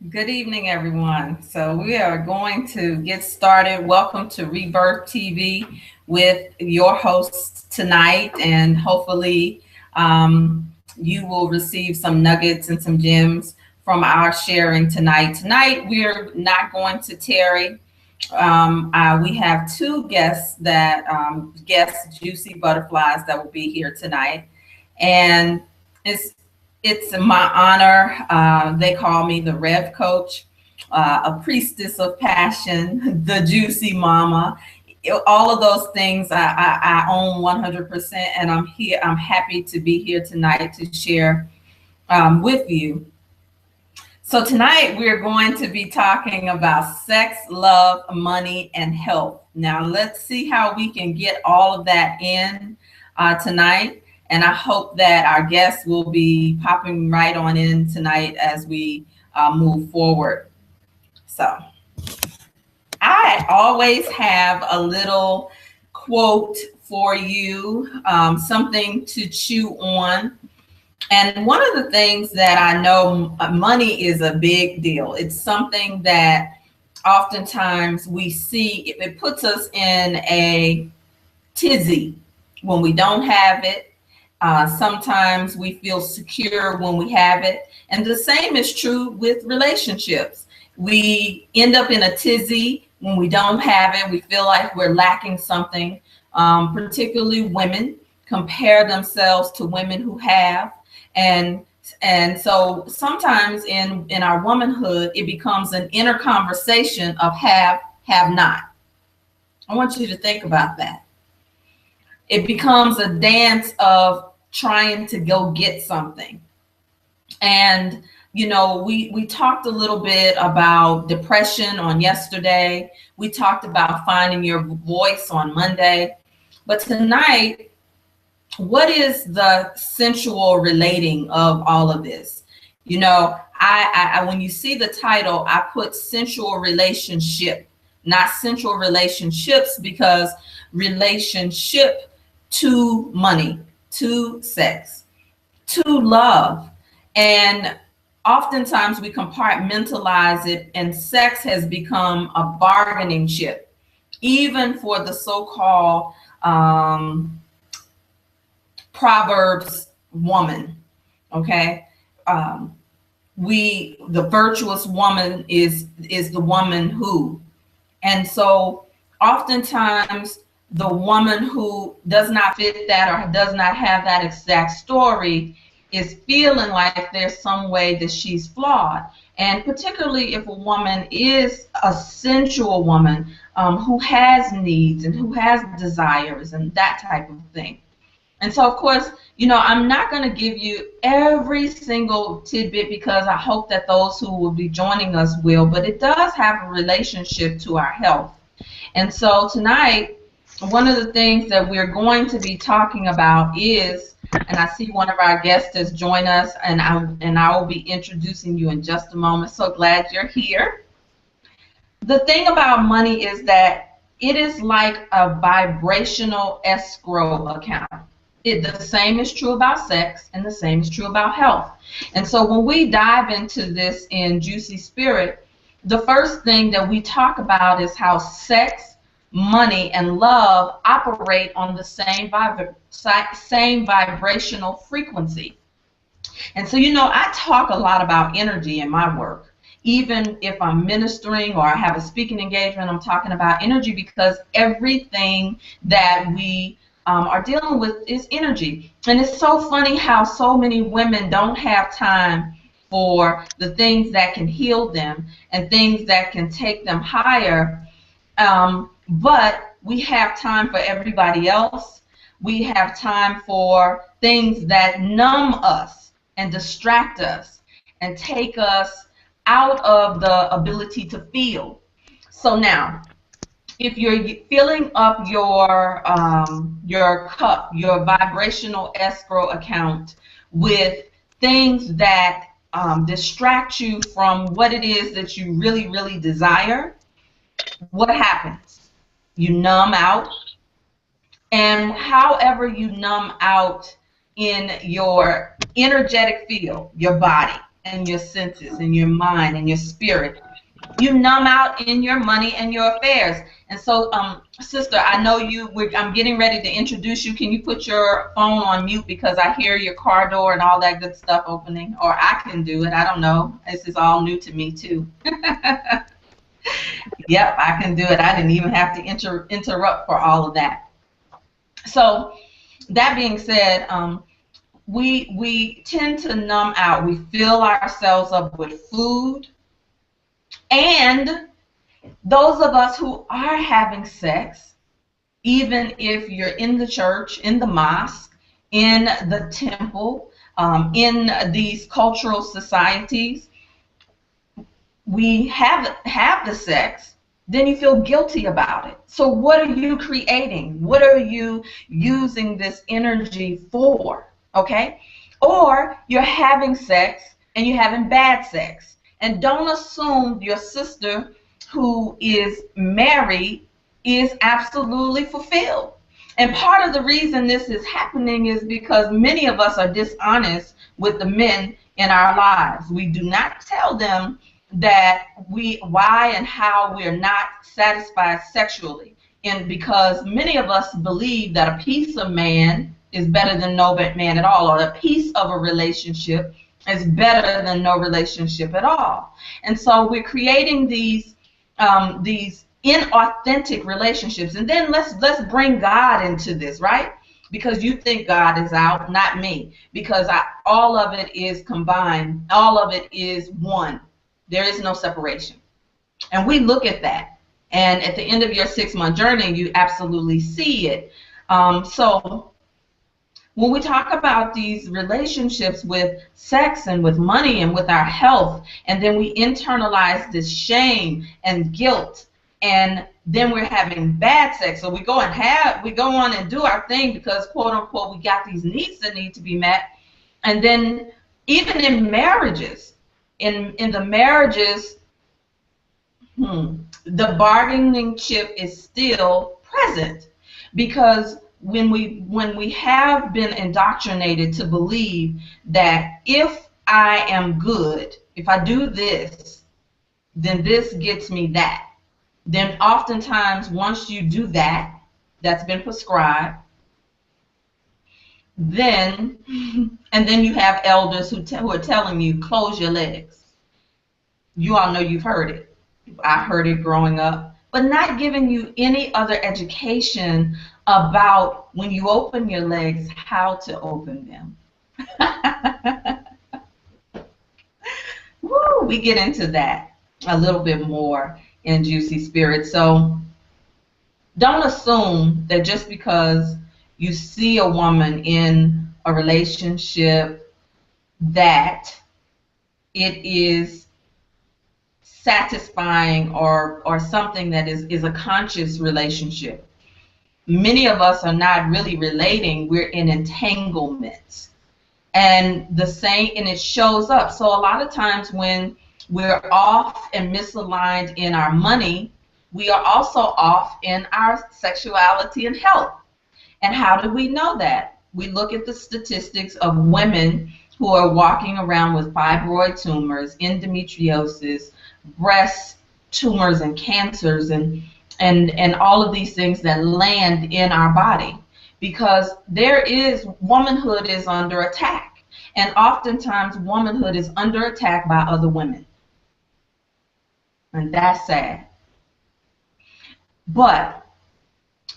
Good evening, everyone. So we are going to get started. Welcome to Rebirth TV with your hosts tonight, and hopefully you will receive some nuggets and some gems from our sharing tonight. Tonight we're not going to tarry. We have two guests guest juicy butterflies that will be here tonight, and it's it's my honor. They call me the Rev Coach, a priestess of passion, the juicy mama. All of those things I own 100%, and I'm here. I'm happy to be here tonight to share with you. So tonight we're going to be talking about sex, love, money, and health. Now let's see how we can get all of that in tonight. And I hope that our guests will be popping right on in tonight as we move forward. So I always have a little quote for you, something to chew on. And one of the things that I know, money is a big deal. It's something that oftentimes we see, it puts us in a tizzy when we don't have it. Sometimes we feel secure when we have it. And the same is true with relationships. We end up in a tizzy when we don't have it. We feel like we're lacking something. Particularly women compare themselves to women who have. And so sometimes in our womanhood, it becomes an inner conversation of have not. I want you to think about that. It becomes a dance of trying to go get something. And, you know, we talked a little bit about depression on yesterday. We talked about finding your voice on Monday. But tonight, what is the sensual relating of all of this? You know, I when you see the title, I put sensual relationship, not sensual relationships, because relationship to money, to sex, to love. And oftentimes we compartmentalize it, and sex has become a bargaining chip, even for the so-called Proverbs woman. Okay. The virtuous woman is the woman who, and so oftentimes the woman who does not fit that or does not have that exact story is feeling like there's some way that she's flawed. And particularly if a woman is a sensual woman who has needs and who has desires and that type of thing. And so, of course, you know, I'm not going to give you every single tidbit because I hope that those who will be joining us will, but it does have a relationship to our health. And so tonight, one of the things that we're going to be talking about is, and I see one of our guests has joined us, and I will be introducing you in just a moment. So glad you're here. The thing about money is that it is like a vibrational escrow account. The same is true about sex, and the same is true about health. And so when we dive into this in Juicy Spirit, the first thing that we talk about is how sex, money, and love operate on the same vibrational frequency. And so, you know, I talk a lot about energy in my work. Even if I'm ministering or I have a speaking engagement, I'm talking about energy because everything that we are dealing with is energy. And it's so funny how so many women don't have time for the things that can heal them and things that can take them higher. But we have time for everybody else. We have time for things that numb us and distract us and take us out of the ability to feel. So now, if you're filling up your cup, your vibrational escrow account with things that distract you from what it is that you really, really desire, what happens? You numb out. And however you numb out in your energetic field, your body, and your senses and your mind and your spirit. You numb out in your money and your affairs. And so, sister, I know I'm getting ready to introduce you. Can you put your phone on mute, because I hear your car door and all that good stuff opening? Or I can do it. I don't know. This is all new to me too. Yep, I can do it. I didn't even have to interrupt for all of that. So that being said, we tend to numb out. We fill ourselves up with food. And those of us who are having sex, even if you're in the church, in the mosque, in the temple, in these cultural societies, we have the sex, then you feel guilty about it. So what are you creating? What are you using this energy for? Okay? Or you're having sex and you're having bad sex. And don't assume your sister who is married is absolutely fulfilled. And part of the reason this is happening is because many of us are dishonest with the men in our lives. We do not tell them that why and how we're not satisfied sexually. And because many of us believe that a piece of man is better than no man at all, or a piece of a relationship is better than no relationship at all. And so we're creating these inauthentic relationships. And then let's bring God into this, right? Because you think God is out, not me. Because all of it is combined. All of it is one. There is no separation. And we look at that. And at the end of your 6-month journey, you absolutely see it. So when we talk about these relationships with sex and with money and with our health, and then we internalize this shame and guilt, and then we're having bad sex. So we go on and do our thing because, quote unquote, we got these needs that need to be met. And then even in marriages, in the marriages, the bargaining chip is still present, because when we have been indoctrinated to believe that if I am good, if I do this, then this gets me that. Then oftentimes once you do that, that's been prescribed, then you have elders who are telling you, close your legs. You all know you've heard it. I heard it growing up, but not giving you any other education about when you open your legs, how to open them. Woo, we get into that a little bit more in Juicy Spirit. So don't assume that just because you see a woman in a relationship that it is satisfying or something that is a conscious relationship. Many of us are not really relating. We're in entanglements. And it shows up. So a lot of times when we're off and misaligned in our money, we are also off in our sexuality and health. And how do we know that? We look at the statistics of women who are walking around with fibroid tumors, endometriosis, breast tumors and cancers, and all of these things that land in our body, because womanhood is under attack. And oftentimes womanhood is under attack by other women. And that's sad. But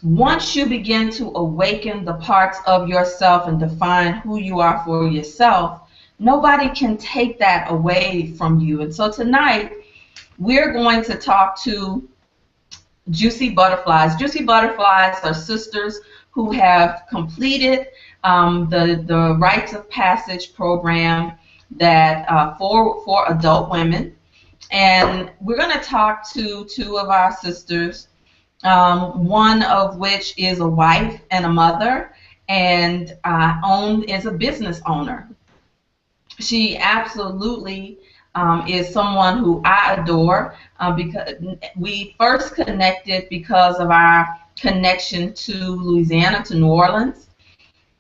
once you begin to awaken the parts of yourself and define who you are for yourself, nobody can take that away from you. And so tonight, we're going to talk to Juicy Butterflies. Juicy Butterflies are sisters who have completed the Rites of Passage program that for adult women. And we're going to talk to two of our sisters, one of which is a wife and a mother, and is a business owner. She absolutely is someone who I adore, because we first connected because of our connection to Louisiana, to New Orleans.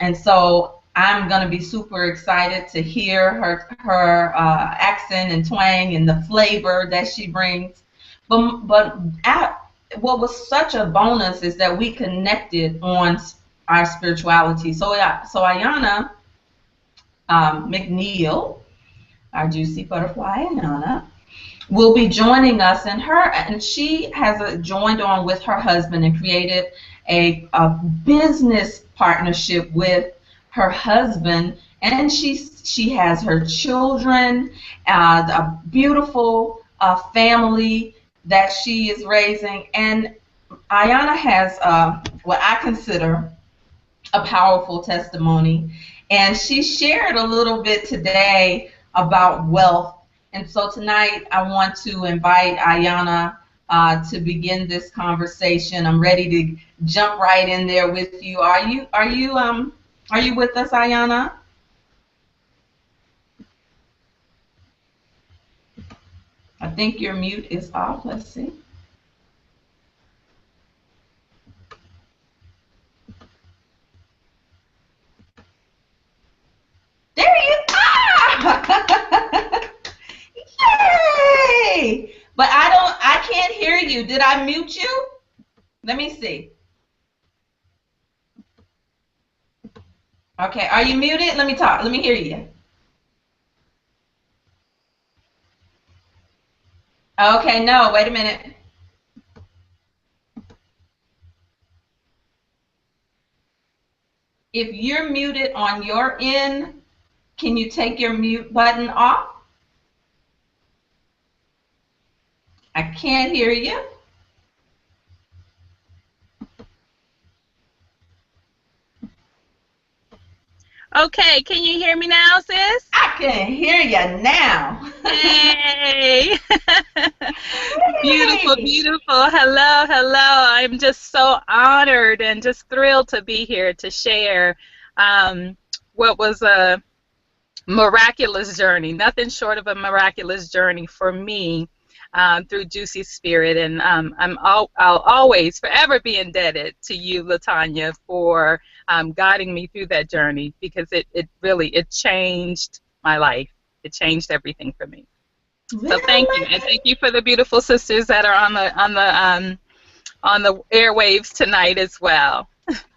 And so I'm going to be super excited to hear her accent and twang and the flavor that she brings. What was such a bonus is that we connected on our spirituality. So Ayana McNeil, our juicy butterfly Ayana, will be joining us, and she has joined on with her husband and created a business partnership with her husband, and she has her children, a beautiful family that she is raising, and Ayana has what I consider a powerful testimony, and she shared a little bit today about wealth. And so tonight I want to invite Ayana to begin this conversation. I'm ready to jump right in there with you. Are you with us, Ayana? I think your mute is off. Let's see. There you are! Yay! But I can't hear you. Did I mute you? Let me see. Okay, are you muted? Let me talk. Let me hear you. Okay, no, wait a minute. If you're muted on your end, can you take your mute button off? I can't hear you. Okay, can you hear me now, sis? I can hear you now. Hey! Beautiful, beautiful. Hello, hello. I'm just so honored and just thrilled to be here to share what was a miraculous journey, nothing short of a miraculous journey for me through Juicy Spirit. And I'll always, forever be indebted to you, LaTanya, for guiding me through that journey, because it really changed my life. It changed everything for me. Really? So thank you, and thank you for the beautiful sisters that are on the airwaves tonight as well.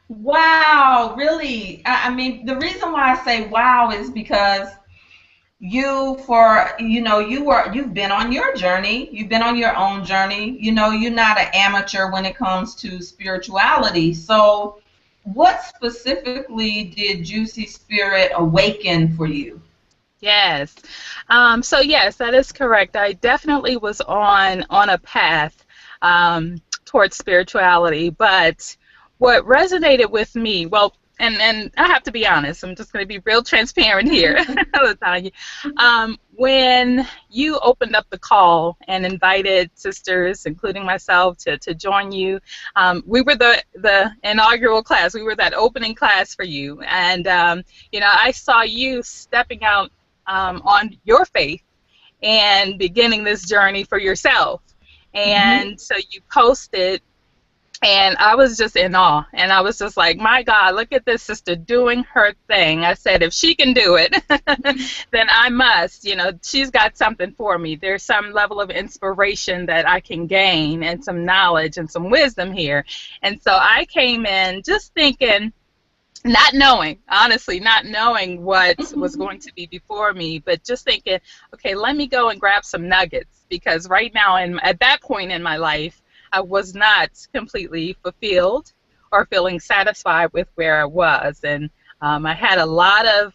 Wow, really? I mean, the reason why I say wow is because you've been on your journey. You've been on your own journey. You're not an amateur when it comes to spirituality. So what specifically did Juicy Spirit awaken for you? Yes. So yes, that is correct. I definitely was on a path towards spirituality, but what resonated with me, well, and I have to be honest, I'm just going to be real transparent here, LaTanya. When you opened up the call and invited sisters, including myself, to join you, we were the inaugural class. We were that opening class for you, and I saw you stepping out on your faith and beginning this journey for yourself. And so you posted, and I was just in awe. And I was just like, my God, look at this sister doing her thing. I said, if she can do it, then I must. She's got something for me. There's some level of inspiration that I can gain, and some knowledge and some wisdom here. And so I came in just thinking, honestly, not knowing what was going to be before me, but just thinking, okay, let me go and grab some nuggets, because right now, at that point in my life, I was not completely fulfilled or feeling satisfied with where I was, and I had a lot of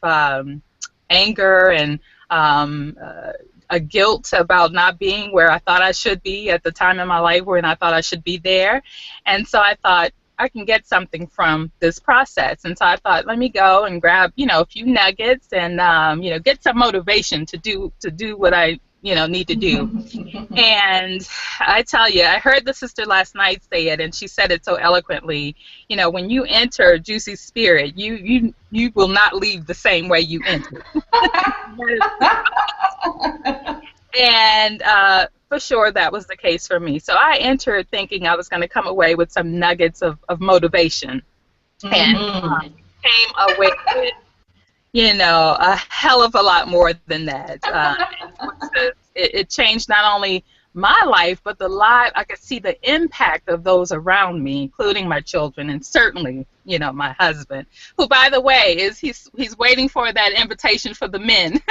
anger and a guilt about not being where I thought I should be at the time in my life when I thought I should be there. And so I thought, I can get something from this process. And so I thought, let me go and grab, a few nuggets and, get some motivation to do what I, need to do. And I tell you, I heard the sister last night say it, and she said it so eloquently. When you enter Juicy Spirit, you will not leave the same way you entered. And for sure, that was the case for me. So I entered thinking I was going to come away with some nuggets of motivation, and came away with a hell of a lot more than that. It changed not only my life, but I could see the impact of those around me, including my children, and certainly, my husband, who, by the way, he's waiting for that invitation for the men.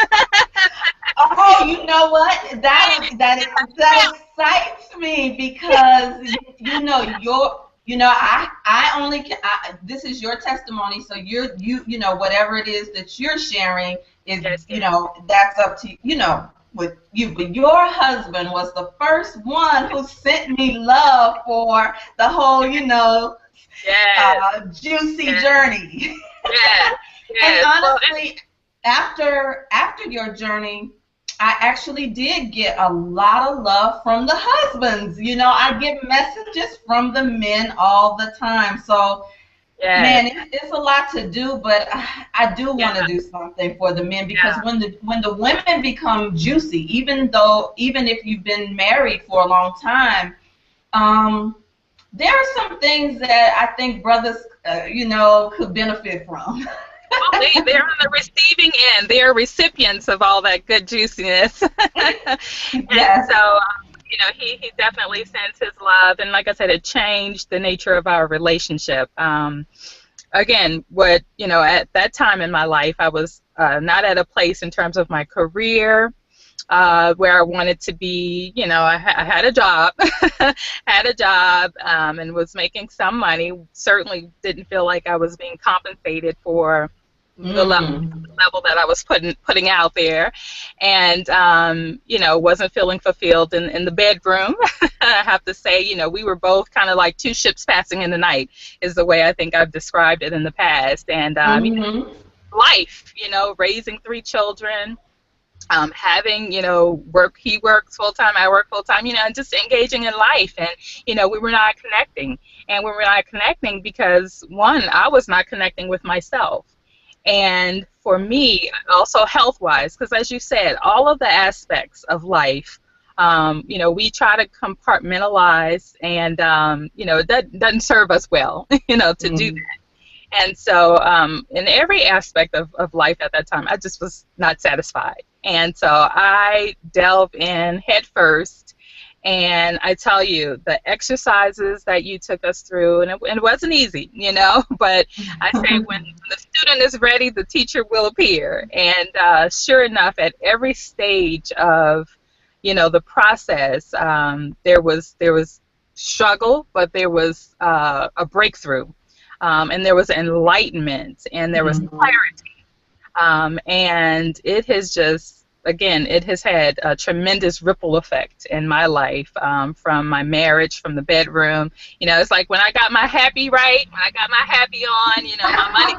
Oh, you know what? That excites me because I only can. This is your testimony, so whatever it is that you're sharing is Yes. That's up to with you. But your husband was the first one who sent me love for the whole juicy journey. Yes. And honestly, after your journey, I actually did get a lot of love from the husbands. I get messages from the men all the time. So, man, it's a lot to do, but I do want to do something for the men because when the women become juicy, even if you've been married for a long time, there are some things that I think brothers, could benefit from. Well, they're on the receiving end. They're recipients of all that good juiciness. And so, he definitely sends his love. And like I said, it changed the nature of our relationship. Again, at that time in my life, I was not at a place in terms of my career where I wanted to be. I had a job, and was making some money. Certainly didn't feel like I was being compensated for the level that I was putting out there, and wasn't feeling fulfilled in the bedroom. I have to say, we were both kind of like two ships passing in the night, is the way I think I've described it in the past. And life, raising 3 children, having work. He works full time, I work full time. Just engaging in life, and we were not connecting, because one, I was not connecting with myself. And for me, also health-wise, because as you said, all of the aspects of life, we try to compartmentalize, and, it doesn't serve us well, to do that. And so in every aspect of life at that time, I just was not satisfied. And so I delve in head first. And I tell you, the exercises that you took us through, and it wasn't easy, but I say when the student is ready, the teacher will appear. And sure enough, at every stage of, the process, there was struggle, but there was a breakthrough, and there was enlightenment, and there was clarity. And it has just, again, it has had a tremendous ripple effect in my life, from my marriage, from the bedroom. It's like when I got my happy right, when I got my happy on, my money.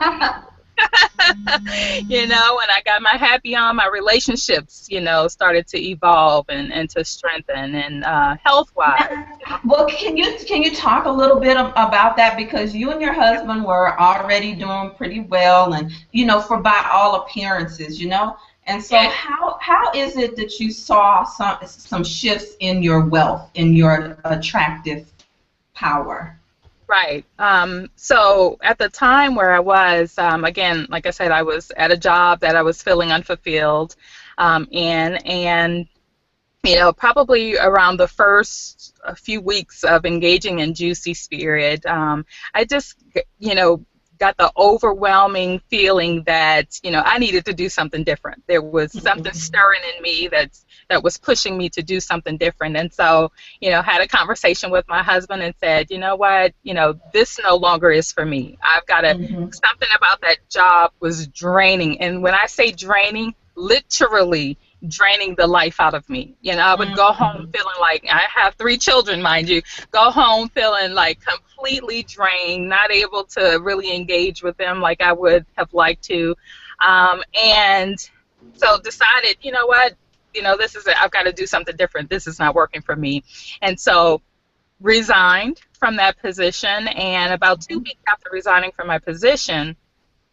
When I got my happy on, my relationships, started to evolve and to strengthen, and health-wise. Well, can you talk a little bit about that, because you and your husband were already doing pretty well, and by all appearances, And so how is it that you saw some shifts in your wealth, in your attractive power? Right. So at the time where I was, again, like I said, I was at a job that I was feeling unfulfilled in, and probably around the first few weeks of engaging in Juicy Spirit, I just, got the overwhelming feeling that I needed to do something different. There was something stirring in me that was pushing me to do something different. And so had a conversation with my husband and said, you know what, this no longer is for me. I've got to, something about that job was draining. And when I say draining, literally draining the life out of me. I would go home feeling like, I have 3 children, mind you, go home feeling like completely drained, not able to really engage with them like I would have liked to. And so decided, you know what, this is it. I've got to do something different. This is not working for me. And so resigned from that position. And about 2 weeks after resigning from my position,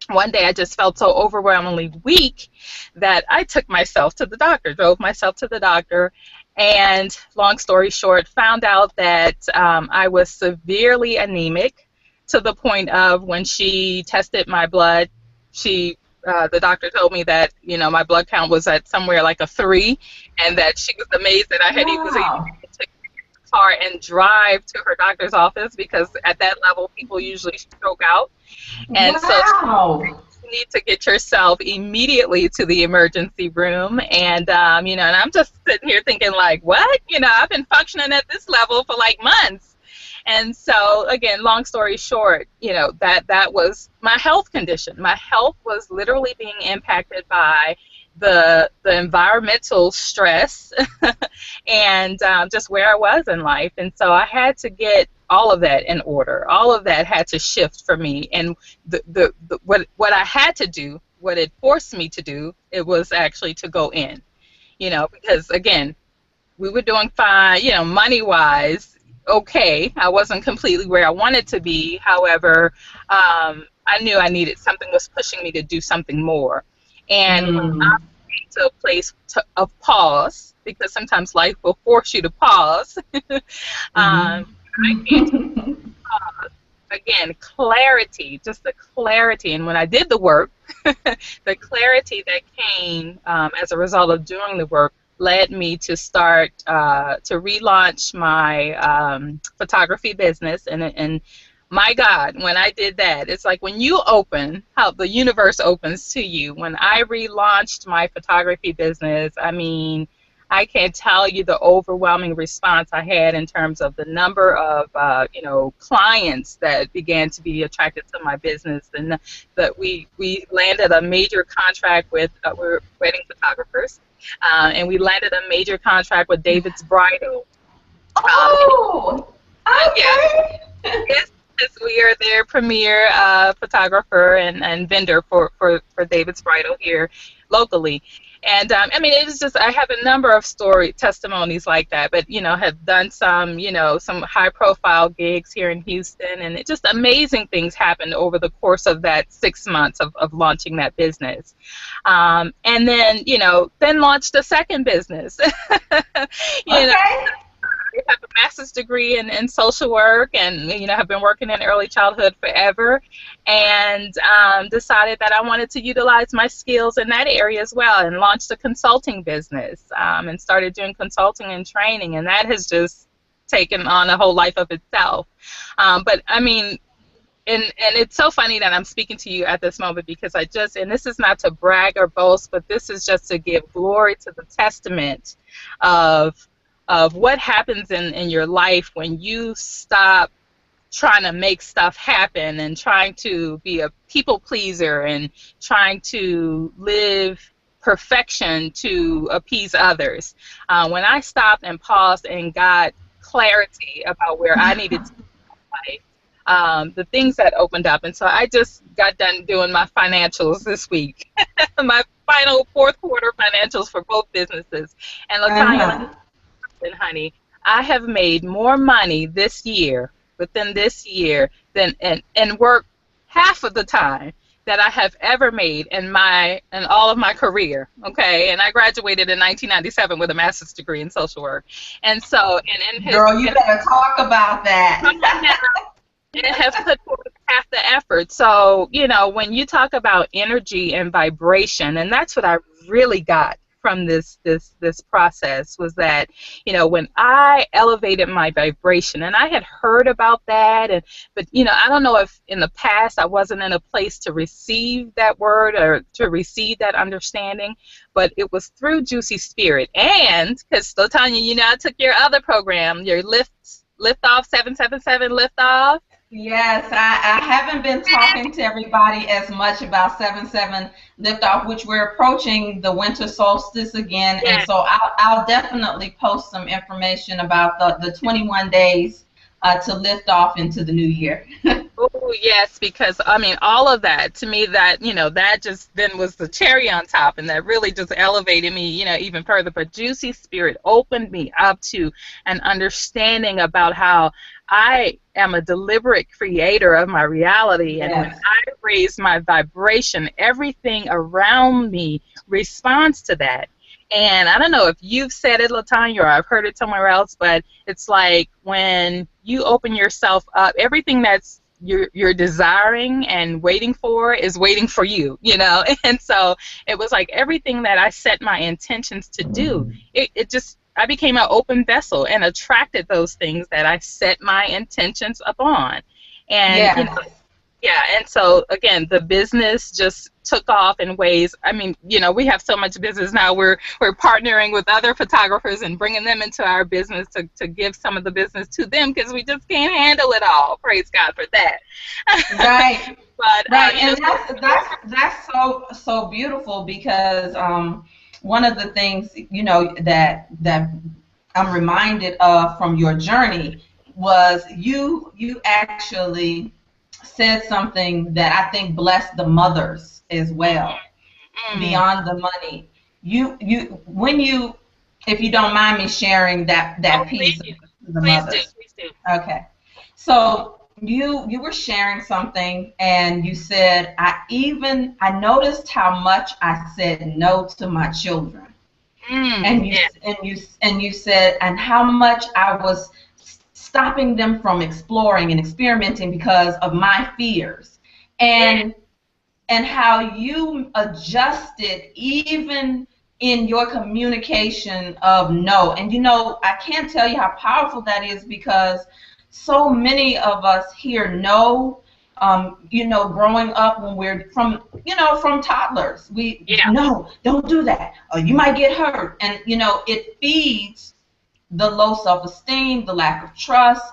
one day I just felt so overwhelmingly weak that I took myself to the doctor, drove myself to the doctor, and long story short, found out that I was severely anemic, to the point of when she tested my blood, she the doctor told me that, my blood count was at somewhere like a 3, and that she was amazed that was able Wow. to take the car and drive to her doctor's office, because at that level people usually stroke out. And so Wow. you need to get yourself immediately to the emergency room. And, and I'm just sitting here thinking, like, what? I've been functioning at this level for like months. And so, again, long story short, that was my health condition. My health was literally being impacted by the environmental stress and just where I was in life. And so I had to get all of that in order. All of that had to shift for me. And what I had to do, what it forced me to do, it was actually to go in, because, again, we were doing fine, money-wise, okay. I wasn't completely where I wanted to be. However, I knew I needed something, was pushing me to do something more. And when I came to a place of pause, because sometimes life will force you to pause, I came to pause. Again, clarity, just the clarity. And when I did the work, the clarity that came as a result of doing the work led me to start to relaunch my photography business. And my God, when I did that, it's like when you open, how the universe opens to you. When I relaunched my photography business, I mean, I can't tell you the overwhelming response I had in terms of the number of clients that began to be attracted to my business, and that we landed a major contract with we're wedding photographers, and we landed a major contract with David's Bridal. Oh, okay. Yes, we are their premier photographer and vendor for David's Bridal here locally. And I mean, it was just, I have a number of testimonies like that, but, have done some, some high profile gigs here in Houston, and it just amazing things happened over the course of that 6 months of launching that business. And then, then launched a second business. Okay. I have a master's degree in social work, and have been working in early childhood forever, and decided that I wanted to utilize my skills in that area as well, and launched a consulting business, and started doing consulting and training, and that has just taken on a whole life of itself. But I mean, and it's so funny that I'm speaking to you at this moment, because and this is not to brag or boast, but this is just to give glory to the testament of what happens in your life when you stop trying to make stuff happen and trying to be a people pleaser and trying to live perfection to appease others. When I stopped and paused and got clarity about where I needed to be in life, the things that opened up. And so I just got done doing my financials this week, my final fourth quarter financials for both businesses. And LaTanya, and honey, I have made more money within this year, than and work half of the time that I have ever made in all of my career. Okay, and I graduated in 1997 with a master's degree in social work, and so Girl, you better talk about that. And have put forth half the effort. So when you talk about energy and vibration, and that's what I really got from this process, was that when I elevated my vibration, and I had heard about that, but I don't know if in the past I wasn't in a place to receive that word or to receive that understanding, but it was through Juicy Spirit. And because LaTanya, I took your other program, your lift off 777 lift off. Yes, I haven't been talking to everybody as much about 7/7 liftoff, which we're approaching the winter solstice again, Yeah. And so I'll definitely post some information about the 21 days to lift off into the new year. Oh yes, because I mean, all of that, to me, that that just then was the cherry on top, and that really just elevated me even further. But Juicy Spirit opened me up to an understanding about how I am a deliberate creator of my reality. Yes. And when I raise my vibration, everything around me responds to that. And I don't know if you've said it, LaTanya, or I've heard it somewhere else, but it's like when you open yourself up, everything that's you're desiring and waiting for is waiting for you, you know. And so it was like everything that I set my intentions to do, it just, I became an open vessel and attracted those things that I set my intentions upon. And you know, Yes. yeah, and so again, the business just took off in ways. I mean, you know, we have so much business now. We're partnering with other photographers and bringing them into our business to give some of the business to them because we just can't handle it all. Praise God for that. Right. But Right. you know, And that's so beautiful because one of the things, you know, that I'm reminded of from your journey was you actually said something that I think blessed the mothers as well, mm, beyond the money. You when you, if you don't mind me sharing that oh, piece of the please do, mothers. please do. Okay. So you were sharing something and you said I noticed how much I said no to my children. And you Yeah, and you said and how much I was stopping them from exploring and experimenting because of my fears. yeah, And how you adjusted even in your communication of no. And you know, I can't tell you how powerful that is because so many of us hear no, you know, growing up when we're from, you know, from toddlers. We, yeah, no, don't do that, or you might get hurt. And, you know, it feeds the low self-esteem, the lack of trust,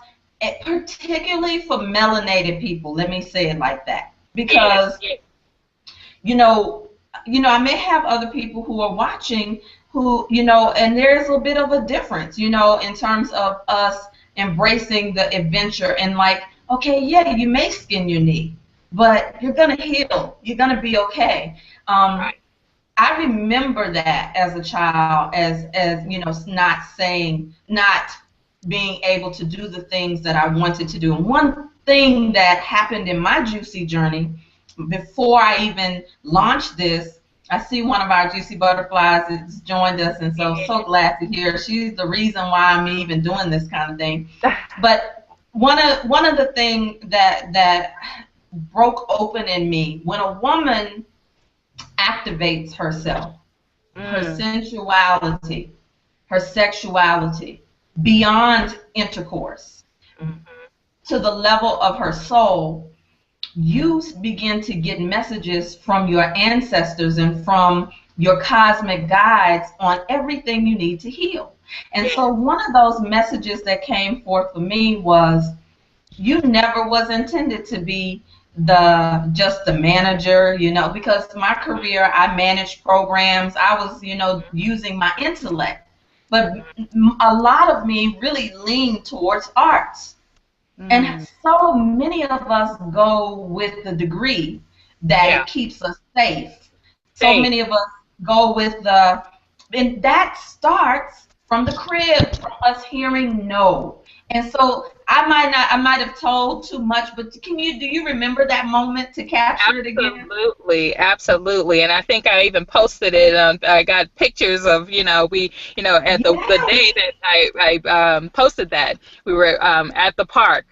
particularly for melanated people. Let me say it like that. yes, Because yes, you know, I may have other people who are watching who, you know, and there's a bit of a difference, you know, in terms of us embracing the adventure and like, okay, yeah, you may skin your knee, but you're gonna heal. You're gonna be okay. right, I remember that as a child, as you know, not being able to do the things that I wanted to do. And one thing that happened in my juicy journey before I even launched this, I see one of our juicy butterflies has joined us, and so glad to hear. She's the reason why I'm even doing this kind of thing. But one of the things that broke open in me when a woman activates herself, her mm, sensuality, her sexuality beyond intercourse mhm, to the level of her soul, you begin to get messages from your ancestors and from your cosmic guides on everything you need to heal. And yeah, so one of those messages that came forth for me was you never was intended to be just the manager, you know, because my career, I managed programs. I was, you know, using my intellect. But a lot of me really leaned towards arts. And mm, so many of us go with the degree that yeah, it keeps us safe. So safe. many of us go with the, and that starts from the crib, from us hearing no. And so I might have told too much, but do you remember that moment to capture it again? Absolutely, absolutely, and I think I even posted it. I got pictures of, you know, we, you know, at the day Yes. that I posted that, we were at the park,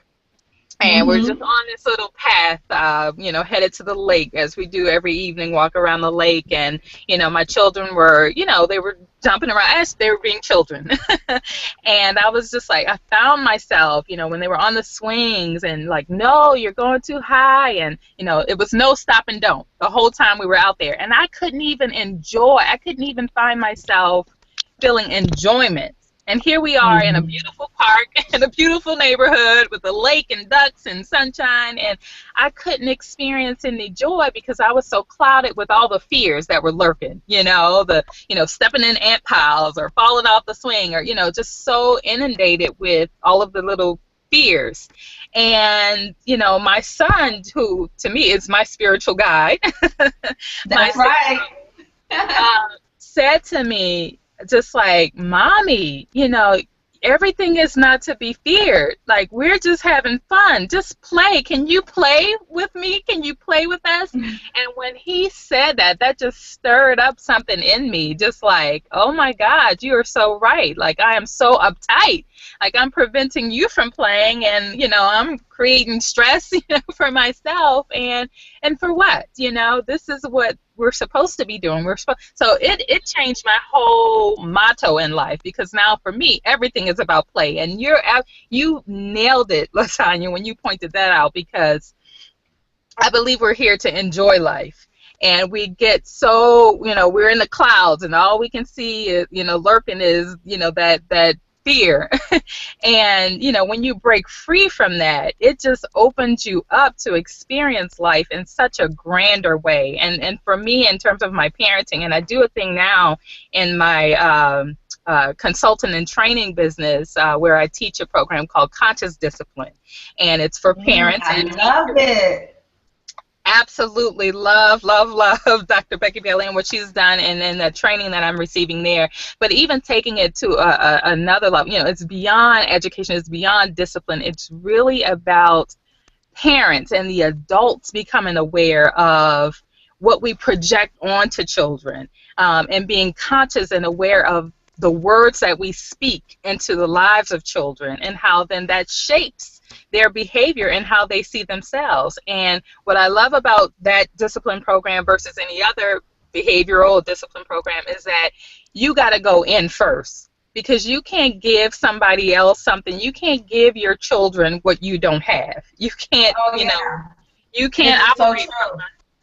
and we're just Mm-hmm. on this little path, you know, headed to the lake as we do every evening, walk around the lake. And, you know, my children were, you know, they were jumping around as they were being children. And I was just like, I found myself, you know, when they were on the swings and like, no, you're going too high. And, you know, it was no stop and don't the whole time we were out there. And I couldn't even find myself feeling enjoyment. And here we are in a Mm-hmm. beautiful park in a beautiful neighborhood with a lake and ducks and sunshine, and I couldn't experience any joy because I was so clouded with all the fears that were lurking, you know, stepping in ant piles or falling off the swing, or, you know, just so inundated with all of the little fears. And, you know, my son, who to me is my spiritual guide, my That's son, right. said to me, just like, Mommy, you know, everything is not to be feared. Like, we're just having fun. Just play. Can you play with me? Can you play with us? And when he said that, that just stirred up something in me. Just like, oh my God, you are so right. Like, I am so uptight. Like, I'm preventing you from playing, and I'm creating stress, for myself, and for what? This is what we're supposed to be doing. So it changed my whole motto in life, because now for me everything is about play, and you nailed it, Lasagna, when you pointed that out, because I believe we're here to enjoy life. And we get so, we're in the clouds, and all we can see is, lurking is, that fear. And, when you break free from that, it just opens you up to experience life in such a grander way. And for me, in terms of my parenting, and I do a thing now in my consultant and training business, where I teach a program called Conscious Discipline. And it's for parents. I love it. Absolutely love Dr. Becky Bailey and what she's done, and then the training that I'm receiving there. But even taking it to another level, it's beyond education, it's beyond discipline. It's really about parents and the adults becoming aware of what we project onto children, and being conscious and aware of the words that we speak into the lives of children, and how then that shapes their behavior and how they see themselves. And what I love about that discipline program versus any other behavioral discipline program is that you got to go in first, because you can't give somebody else something. You can't give your children what you don't have. You can't, you can't operate.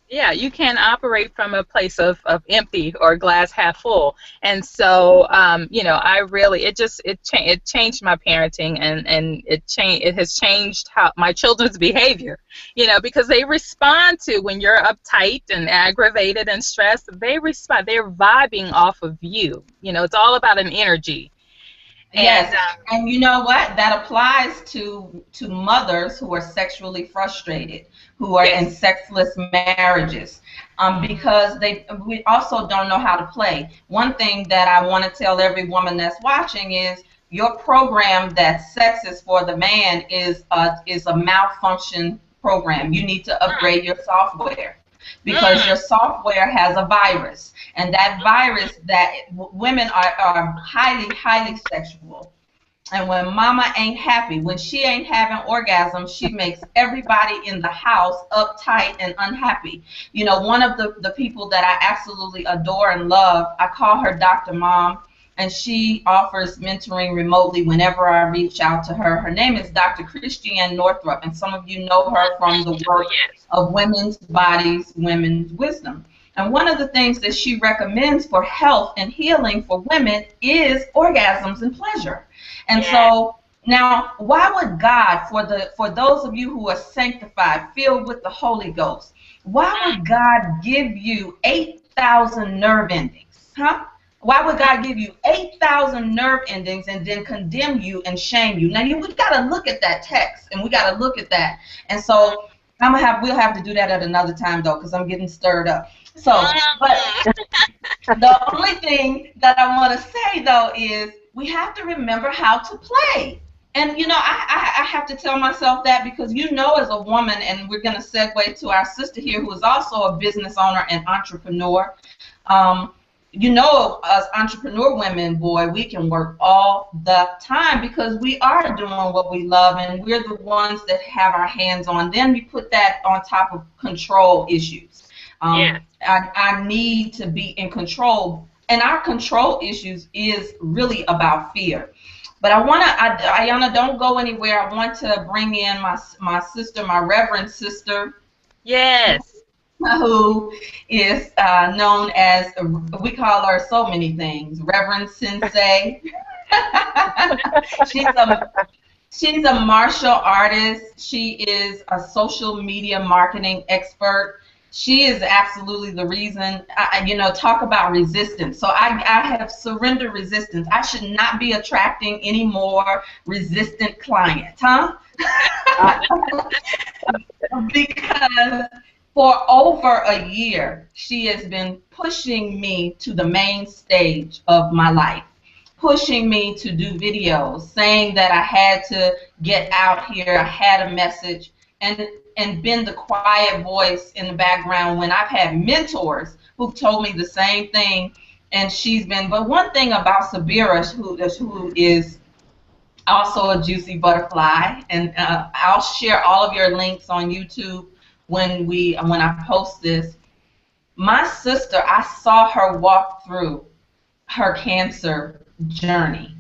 Yeah, you can't operate from a place of empty or glass half full. And so, I really, it changed my parenting, and it has changed how my children's behavior, because they respond to, when you're uptight and aggravated and stressed, they're vibing off of you. It's all about an energy. Yes, and you know what? That applies to mothers who are sexually frustrated, who are in sexless marriages, because we also don't know how to play. One thing that I want to tell every woman that's watching is, your program that sex is for the man is a malfunction program. You need to upgrade your software, because your software has a virus, and that virus, that women are highly sexual. And when mama ain't happy, when she ain't having orgasms, she makes everybody in the house uptight and unhappy. One of the people that I absolutely adore and love, I call her Dr. Mom, and she offers mentoring remotely whenever I reach out to her. Her name is Dr. Christiane Northrup, and some of you know her from the work of Women's Bodies, Women's Wisdom. And one of the things that she recommends for health and healing for women is orgasms and pleasure. And so now, why would God, for those of you who are sanctified, filled with the Holy Ghost, why would God give you 8,000 nerve endings? Why would God give you 8,000 nerve endings and then condemn you and shame you? Now, we've got to look at that text, and we got to look at that. And so we'll have to do that at another time, though, because I'm getting stirred up. So, but the only thing that I want to say, though, is we have to remember how to play. And, I have to tell myself that, because, as a woman, and we're going to segue to our sister here, who is also a business owner and entrepreneur. Us entrepreneur women, boy, we can work all the time, because we are doing what we love, and we're the ones that have our hands on. Then we put that on top of control issues. I need to be in control, and our control issues is really about fear. But Ayana, don't go anywhere. I want to bring in my sister, my reverend sister. Yes. Who is known as, we call her so many things, Reverend Sensei. She's a martial artist. She is a social media marketing expert. She is absolutely the reason, talk about resistance. So I have surrendered resistance. I should not be attracting any more resistant clients, because for over a year, she has been pushing me to the main stage of my life, pushing me to do videos, saying that I had to get out here, I had a message, and been the quiet voice in the background when I've had mentors who told me the same thing. And she's been, but one thing about Sabira, who is also a juicy butterfly, and I'll share all of your links on YouTube when I post this. My sister, I saw her walk through her cancer journey.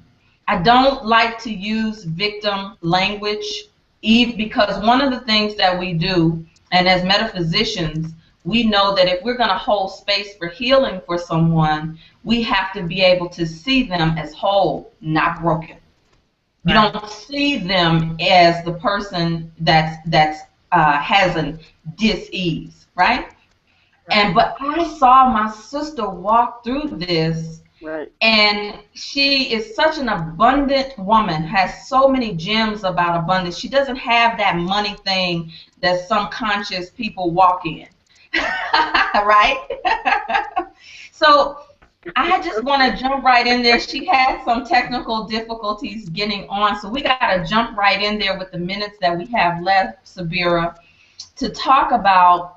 I don't like to use victim language, Eve, because one of the things that we do, and as metaphysicians, we know that if we're going to hold space for healing for someone, we have to be able to see them as whole, not broken. You don't see them as the person that's has a dis-ease, right? But I saw my sister walk through this, and she is such an abundant woman, has so many gems about abundance. She doesn't have that money thing that some conscious people walk in, right? So I just want to jump right in there. She had some technical difficulties getting on, so we got to jump right in there with the minutes that we have left, Sabira, to talk about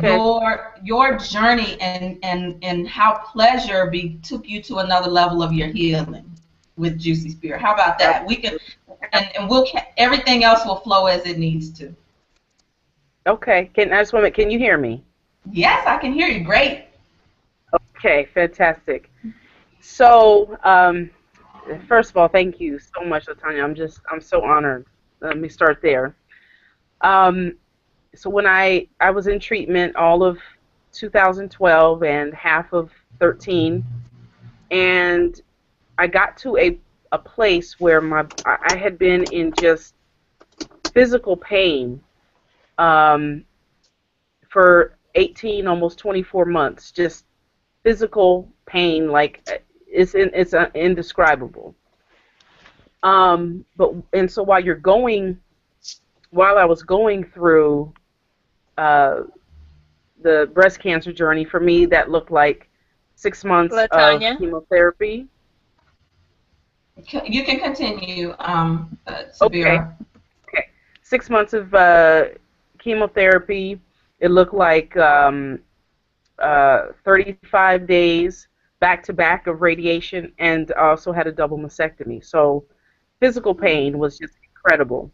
your journey and how pleasure took you to another level of your healing with Juicy Spirit. How about that? We can, and we'll everything else will flow as it needs to. Okay. Can you hear me? Yes, I can hear you. Great. Okay, fantastic. So, first of all, thank you so much, LaTanya. I'm so honored. Let me start there. So when I was in treatment all of 2012 and half of 13, and I got to a place where I had been in just physical pain for 18, almost 24 months, just physical pain, like it's indescribable. And so while I was going through the breast cancer journey, for me that looked like 6 months LaTanya? of chemotherapy. You can continue, Sabira. Okay. 6 months of chemotherapy. It looked like 35 days back-to-back of radiation, and also had a double mastectomy. So physical pain was just incredible.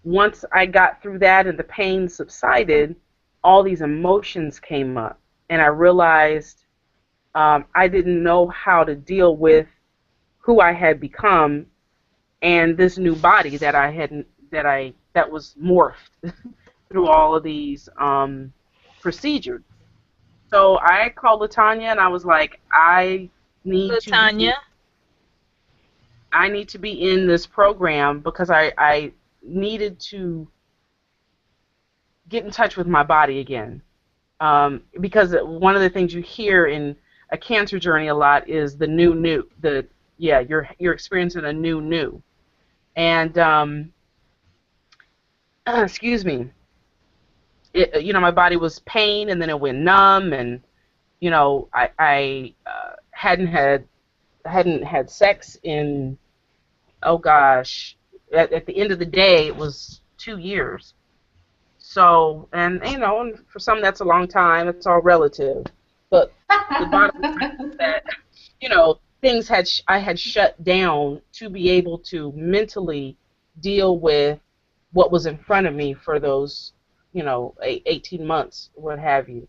Once I got through that and the pain subsided, all these emotions came up, and I realized I didn't know how to deal with who I had become and this new body that was morphed through all of these procedures. So I called LaTanya and I was like, I need to be in this program because I needed to get in touch with my body again. Because one of the things you hear in a cancer journey a lot is the new. You're experiencing a new. And excuse me. My body was pain, and then it went numb, and I hadn't had sex in, oh gosh, at the end of the day it was 2 years. So, and for some that's a long time. It's all relative, but the bottom line is that I had shut down to be able to mentally deal with what was in front of me for those 18 months, what have you.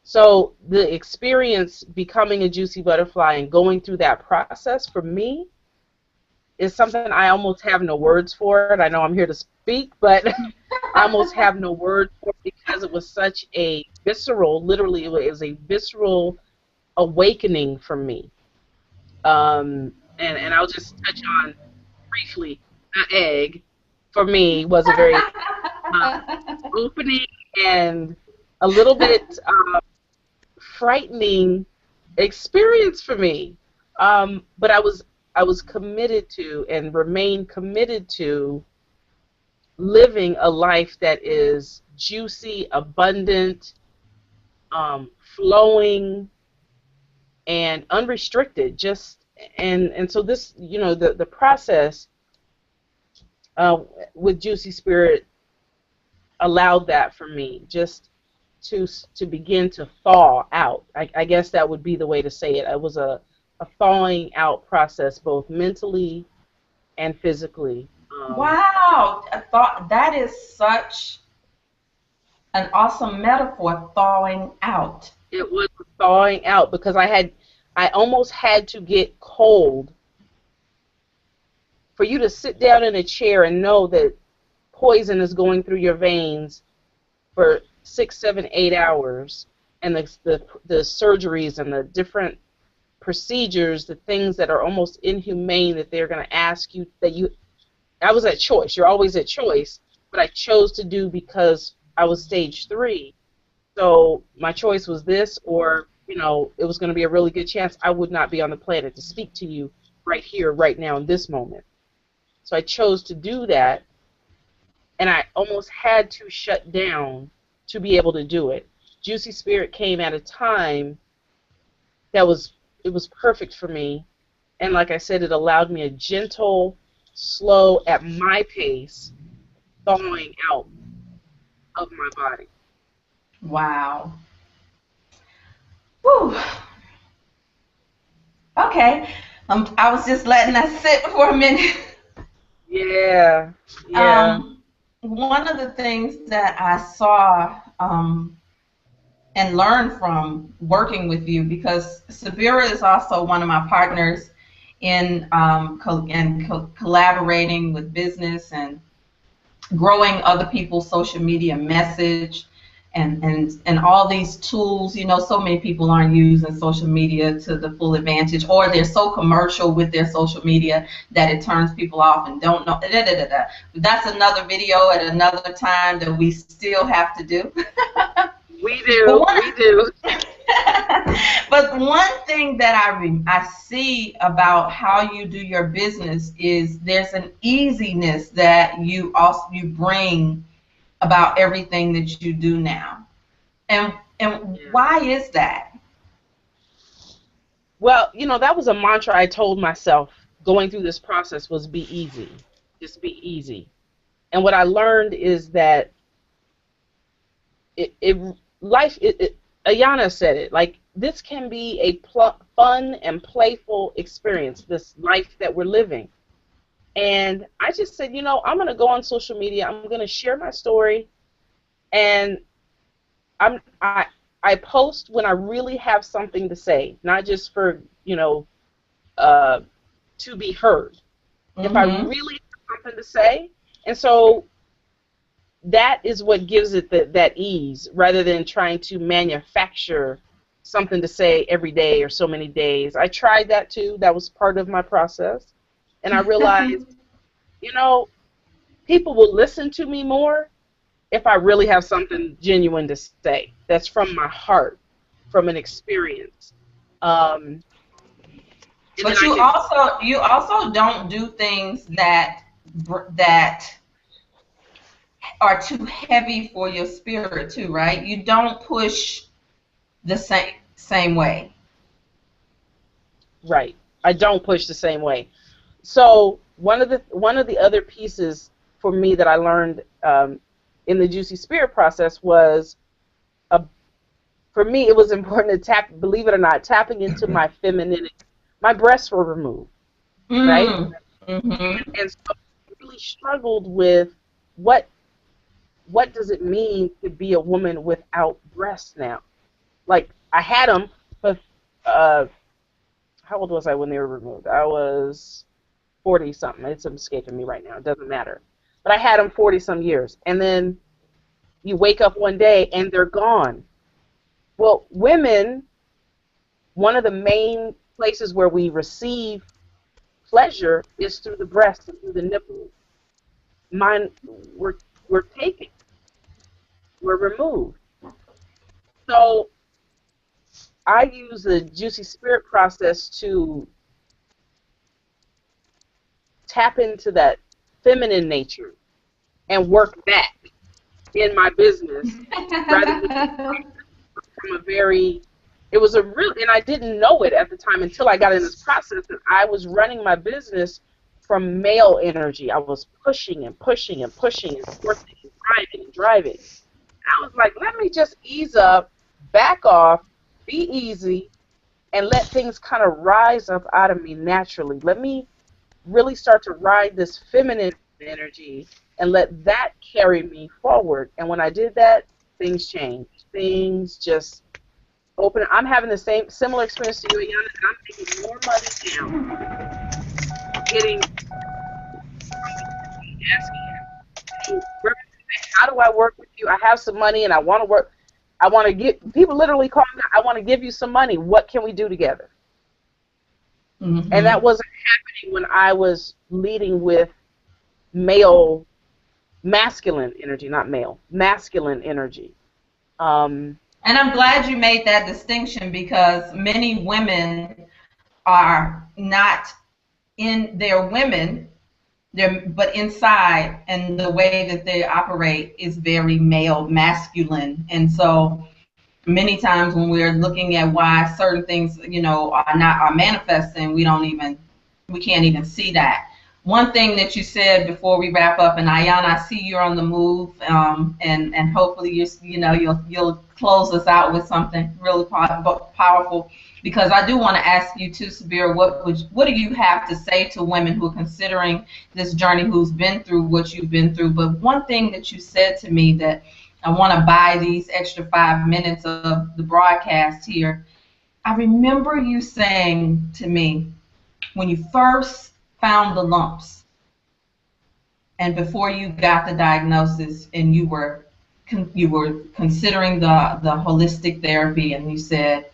So the experience becoming a juicy butterfly and going through that process for me is something I almost have no words for it. I know I'm here to speak, but I almost have no words for it because it was such a literally it was a visceral awakening for me. And I'll just touch on briefly, the egg for me was a very opening and a little bit frightening experience for me. But I was committed to and remain committed to living a life that is juicy, abundant, flowing and unrestricted. Just and so this, the process uh, with Juicy Spirit allowed that for me, just to begin to thaw out. I guess that would be the way to say it. It was a thawing out process, both mentally and physically. Wow, I thought that is such an awesome metaphor, thawing out. It was thawing out because I almost had to get cold for you to sit down in a chair and know that poison is going through your veins for 6, 7, 8 hours, and the surgeries and the different procedures, the things that are almost inhumane that they're going to ask you I was at choice. You're always at choice, but I chose to do because I was stage 3. So my choice was this, or it was going to be a really good chance I would not be on the planet to speak to you right here, right now, in this moment. So I chose to do that, and I almost had to shut down to be able to do it. Juicy Spirit came at a time it was perfect for me, and like I said, it allowed me a gentle, slow, at my pace, thawing out of my body. Wow. Whew. Okay. I was just letting that sit for a minute. Yeah, yeah. One of the things that I saw and learned from working with you, because Sabira is also one of my partners in collaborating with business and growing other people's social media message and all these tools. So many people aren't using social media to the full advantage, or they're so commercial with their social media that it turns people off and don't know. That's another video at another time that we still have to do. We do. But one thing that I see about how you do your business is there's an easiness that you bring about everything that you do now. And why is that? Well, that was a mantra I told myself going through this process, was be easy. Just be easy. And what I learned is that Ayana said it, like, this can be a fun and playful experience, this life that we're living. And I just said, I'm going to go on social media, I'm going to share my story, and I post when I really have something to say, not just for, to be heard. Mm-hmm. If I really have something to say, and so that is what gives it that ease, rather than trying to manufacture something to say every day or so many days. I tried that too. That was part of my process. And I realized, people will listen to me more if I really have something genuine to say. That's from my heart, from an experience. But you also don't do things that are too heavy for your spirit too, right? You don't push the same way. Right. I don't push the same way. So one of the other pieces for me that I learned in the Juicy Spirit process was, for me, it was important to believe it or not, tapping into my femininity. My breasts were removed, right? Mm-hmm. And so I really struggled with what does it mean to be a woman without breasts now? Like, I had them, but how old was I when they were removed? I was 40-something. It's escaping me right now. It doesn't matter. But I had them 40-some years. And then you wake up one day and they're gone. Well, women, one of the main places where we receive pleasure is through the breasts and through the nipples. Mine were taken. Were removed. So I use the Juicy Spirit process to tap into that feminine nature and work back in my business rather than from a very, it was a real, and I didn't know it at the time until I got in this process that I was running my business from male energy. I was pushing and pushing and pushing and forcing and driving and driving. I was like, let me just ease up, back off, be easy, and let things kind of rise up out of me naturally. Let me really start to ride this feminine energy and let that carry me forward. And when I did that, things changed. Things just open. I'm having the similar experience to you, Ayana, and I'm making more money now. Getting asking you, how do I work with you? I have some money and I want to work. I want to get people literally call me. I want to give you some money. What can we do together? Mm-hmm. And that wasn't happening when I was leading with male, masculine energy, not male, masculine energy. And I'm glad you made that distinction, because many women are not in their women, but inside, and the way that they operate is very male, masculine. And so many times when we're looking at why certain things, are manifesting, we can't even see that. One thing that you said before we wrap up, and Ayana, I see you're on the move, and hopefully you'll close us out with something really powerful, because I do want to ask you too, Sabira, what do you have to say to women who are considering this journey, who's been through what you've been through? But one thing that you said to me that I want to buy these extra 5 minutes of the broadcast here. I remember you saying to me, when you first found the lumps and before you got the diagnosis, and you were considering the holistic therapy, and you said,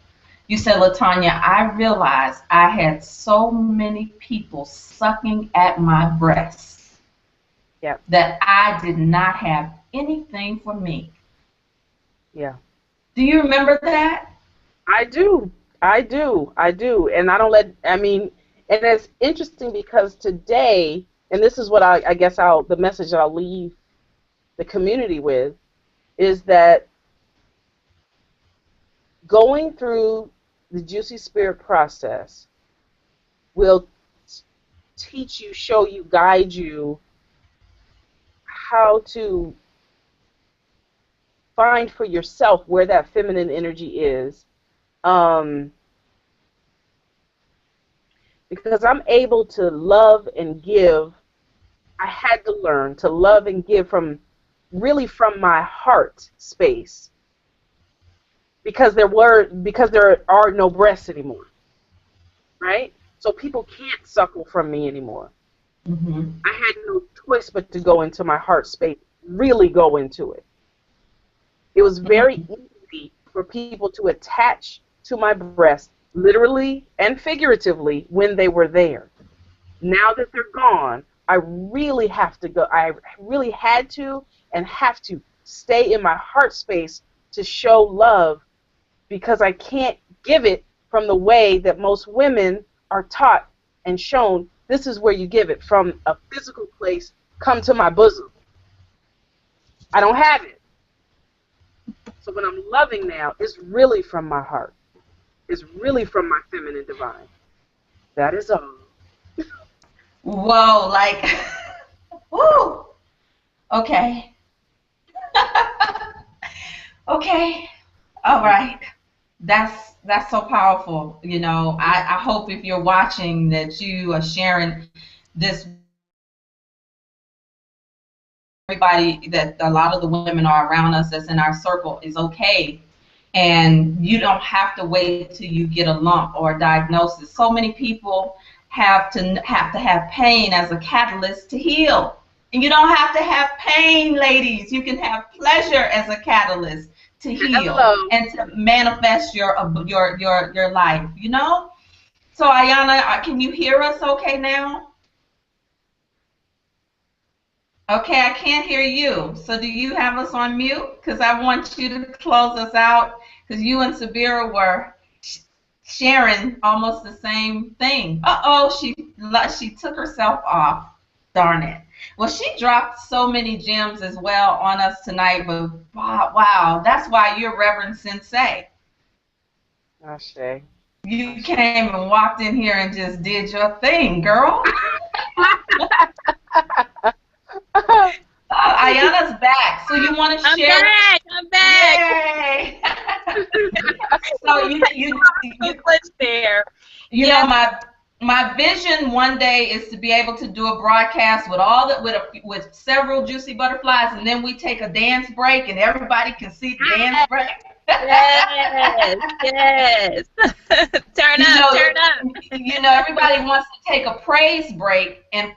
LaTanya, I realized I had so many people sucking at my breasts, yep, that I did not have anything for me. Yeah. Do you remember that? I do. And and it's interesting because today, and this is what I guess the message that I'll leave the community with, is that going through the Juicy Spirit process will teach you, show you, guide you how to find for yourself where that feminine energy is. Because I'm able to love and give. I had to learn to love and give from my heart space, because there are no breasts anymore, right? So people can't suckle from me anymore. Mm-hmm. I had no choice but to go into my heart space, really go into it. It was very easy for people to attach to my breast, literally and figuratively, when they were there. Now that they're gone, I really have to go. I really had to and have to stay in my heart space to show love, because I can't give it from the way that most women are taught and shown. This is where you give it, from a physical place. Come to my bosom. I don't have it. So when I'm loving now, it's really from my heart. It's really from my feminine divine. That is all. Whoa, like, woo. Okay. Okay. All right. That's so powerful. I hope if you're watching that you are sharing this. Everybody, that a lot of the women are around us that's in our circle, is okay. And you don't have to wait till you get a lump or a diagnosis. So many people have to have pain as a catalyst to heal. And you don't have to have pain, ladies. You can have pleasure as a catalyst to heal. Hello. And to manifest your life, So Ayana, can you hear us okay now? Okay, I can't hear you. So do you have us on mute? Because I want you to close us out, because you and Sabira were sharing almost the same thing. Uh-oh, she took herself off. Darn it. Well, she dropped so many gems as well on us tonight, but wow, that's why you're Reverend Sensei. Ashe. You came and walked in here and just did your thing, girl. Ayana's back. So you want to I'm share? back. I'm back. Yay! So No glitch there. you Yeah. know my vision one day is to be able to do a broadcast with with several juicy butterflies, and then we take a dance break and everybody can see the dance break. Yes. Yes. Turn up. Turn up. Everybody wants to take a praise break and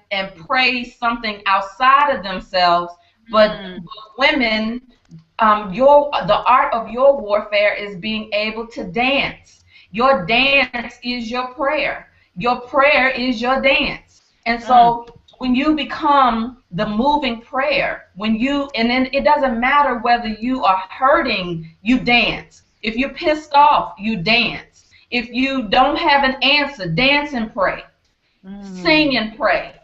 praise something outside of themselves, but Mm. women, the art of your warfare is being able to dance. Your dance is your prayer. Your prayer is your dance. And Mm. so when you become the moving prayer, and then it doesn't matter whether you are hurting, you dance. If you're pissed off, you dance. If you don't have an answer, dance and pray. Sing and pray.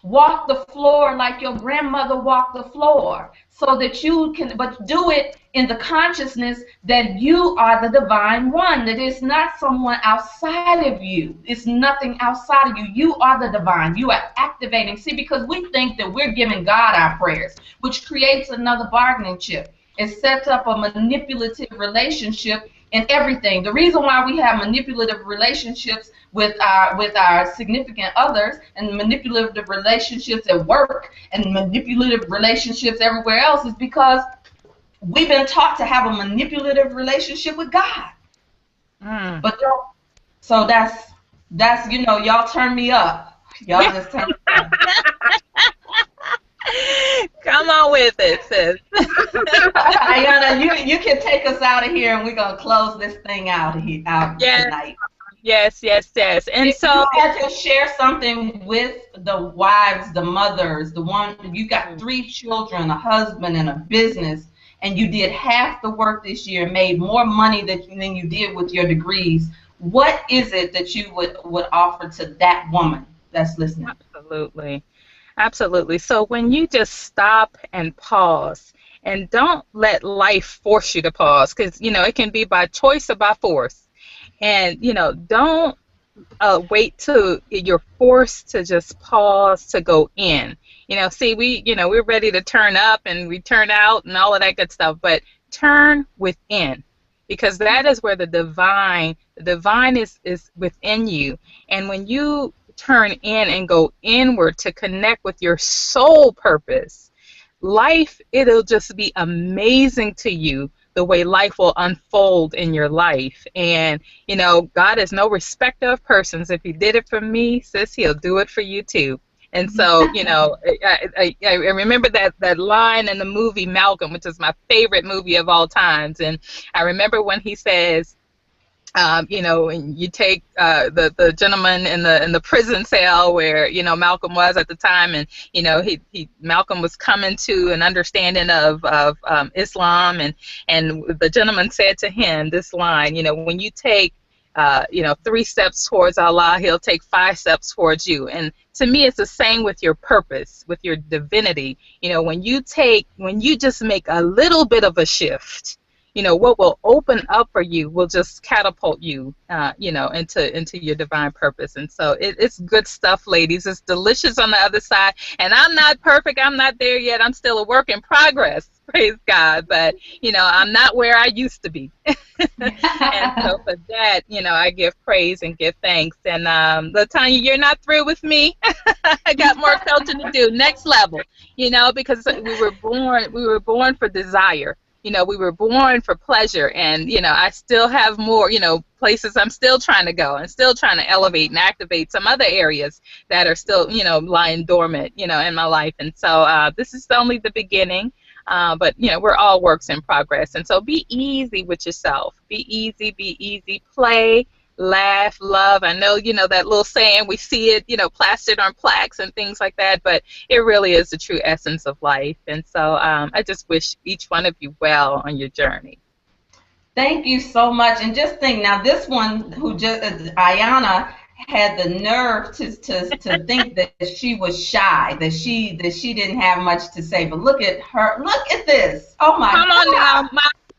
Walk the floor like your grandmother walked the floor, so that you can, but do it in the consciousness that you are the divine one, that it's not someone outside of you. It's nothing outside of you. You are the divine. You are activating. See, because we think that we're giving God our prayers, which creates another bargaining chip. It sets up a manipulative relationship in everything. The reason why we have manipulative relationships with our significant others, and manipulative relationships at work, and manipulative relationships everywhere else, is because we've been taught to have a manipulative relationship with God. Mm. But so that's y'all turn me up. Y'all just turn me up. Come on with it, sis. Ayana, you can take us out of here, and we're gonna close this thing out Yes. tonight. Yes. Yes. Yes. And If so. you had to share something with the wives, the mothers, the one you got 3 children, a husband, and a business, and you did half the work this year, made more money than you did with your degrees, what is it that you would offer to that woman that's listening? Absolutely. Absolutely. So when you just stop and pause, and don't let life force you to pause, because it can be by choice or by force. And don't wait till you're forced to just pause to go in. See, we're ready to turn up and we turn out and all of that good stuff, but turn within, because that is where the divine is within you. And when you turn in and go inward to connect with your soul purpose, life, it'll just be amazing to you, the way life will unfold in your life. And God is no respecter of persons. If he did it for me, sis, he'll do it for you too. And so I remember that line in the movie Malcolm, which is my favorite movie of all times. And I remember when he says, and you take the gentleman in the prison cell where Malcolm was at the time, and Malcolm was coming to an understanding of Islam, and the gentleman said to him this line, when you take 3 steps towards Allah, he'll take 5 steps towards you. And to me, it's the same with your purpose, with your divinity. When you just make a little bit of a shift, what will open up for you will just catapult you, into your divine purpose. And so it's good stuff, ladies. It's delicious on the other side. And I'm not perfect. I'm not there yet. I'm still a work in progress. Praise God. But, I'm not where I used to be. And so for that, I give praise and give thanks. And Latanya, you're not through with me. I got more coaching to do. Next level, because we were born for desire. We were born for pleasure, and I still have more places I'm still trying to go, and still trying to elevate and activate some other areas that are still lying dormant in my life. And so this is only the beginning, but we're all works in progress. And so be easy with yourself. Be easy, play, laugh, love. I know that little saying, we see it plastered on plaques and things like that, but it really is the true essence of life. And so I just wish each one of you well on your journey. Thank you so much. And just think now, this one Ayana had the nerve to think that she was shy, that she didn't have much to say. But look at her. Look at this. Oh my God. Come on now.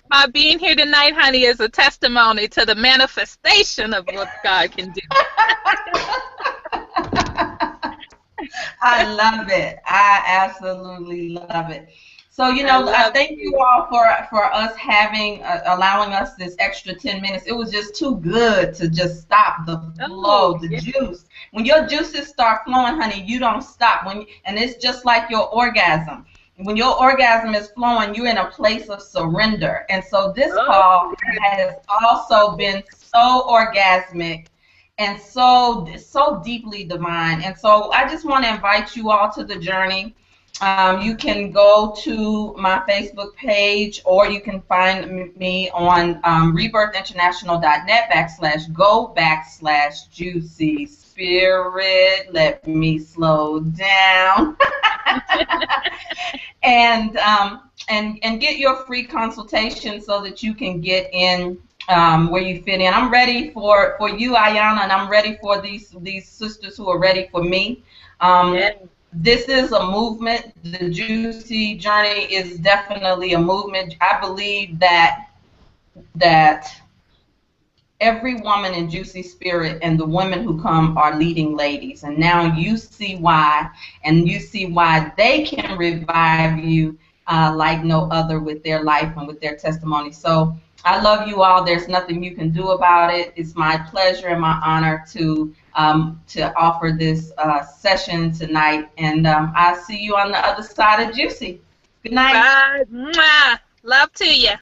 my being here tonight, honey, is a testimony to the manifestation of what God can do. I love it. I absolutely love it. So, I thank you all for us having, allowing us this extra 10 minutes. It was just too good to just stop the flow, the juice. When your juices start flowing, honey, you don't stop. And it's just like your orgasm. When your orgasm is flowing, you're in a place of surrender. And so this call has also been so orgasmic and so deeply divine. And so I just want to invite you all to the journey. You can go to my Facebook page, or you can find me on rebirthinternational.net/go/juicy spirit. Let me slow down. and get your free consultation so that you can get in where you fit in. I'm ready for you, Ayana, and I'm ready for these sisters who are ready for me. This is a movement. The Juicy Journey is definitely a movement. I believe that every woman in Juicy Spirit and the women who come are leading ladies. And now you see why, and you see why they can revive you like no other with their life and with their testimony. So I love you all. There's nothing you can do about it. It's my pleasure and my honor to offer this session tonight. And I'll see you on the other side of Juicy. Good night. Bye. Mwah. Love to you.